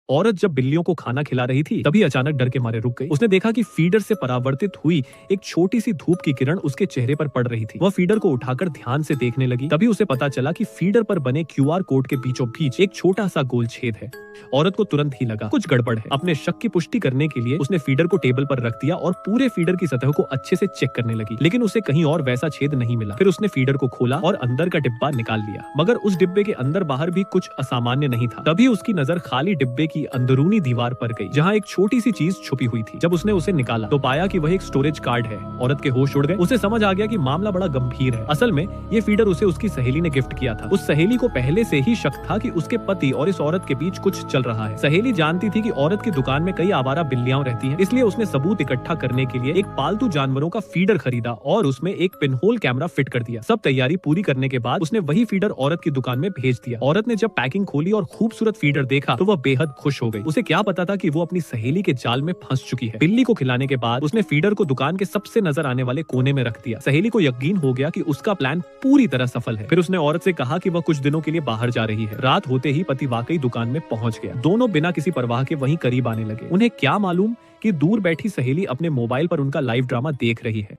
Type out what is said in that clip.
औरत जब बिल्लियों को खाना खिला रही थी तभी अचानक डर के मारे रुक गई। उसने देखा कि फीडर से परावर्तित हुई एक छोटी सी धूप की किरण उसके चेहरे पर पड़ रही थी। वह फीडर को उठाकर ध्यान से देखने लगी। तभी उसे पता चला कि फीडर पर बने क्यूआर कोड के बीचों बीच एक छोटा सा गोल छेद है। औरत को तुरंत ही लगा कुछ गड़बड़ है। अपने शक की पुष्टि करने के लिए उसने फीडर को टेबल पर रख दिया और पूरे फीडर की सतह को अच्छे से चेक करने लगी, लेकिन उसे कहीं और वैसा छेद नहीं मिला। फिर उसने फीडर को खोला और अंदर का डिब्बा निकाल लिया, मगर उस डिब्बे के अंदर बाहर भी कुछ असामान्य नहीं था। तभी उसकी नजर खाली डिब्बे की अंदरूनी दीवार पर गई, जहाँ एक छोटी सी चीज छुपी हुई थी। जब उसने उसे निकाला तो पाया कि वह एक स्टोरेज कार्ड है। औरत के होश उड़ गए। उसे समझ आ गया कि मामला बड़ा गंभीर है। असल में ये फीडर उसे उसकी सहेली ने गिफ्ट किया था। उस सहेली को पहले से ही शक था कि उसके पति और इस औरत के बीच कुछ चल रहा है। सहेली जानती थी कि औरत की दुकान में कई आवारा बिल्लियां रहती हैं, इसलिए उसने सबूत इकट्ठा करने के लिए एक पालतू जानवरों का फीडर खरीदा और उसमें एक पिनहोल कैमरा फिट कर दिया। सब तैयारी पूरी करने के बाद उसने वही फीडर औरत की दुकान में भेज दिया। औरत ने जब पैकिंग खोली और खूबसूरत फीडर देखा तो वह बेहद खुश हो गई। उसे क्या पता था कि वो अपनी सहेली के जाल में फंस चुकी है। बिल्ली को खिलाने के बाद उसने फीडर को दुकान के सबसे नजर आने वाले कोने में रख दिया। सहेली को यकीन हो गया कि उसका प्लान पूरी तरह सफल है। फिर उसने औरत से कहा कि वह कुछ दिनों के लिए बाहर जा रही है। रात होते ही पति वाकई दुकान में पहुंच गया। दोनों बिना किसी परवाह के वहीं करीब आने लगे। उन्हें क्या मालूम कि दूर बैठी सहेली अपने मोबाइल पर उनका लाइव ड्रामा देख रही है।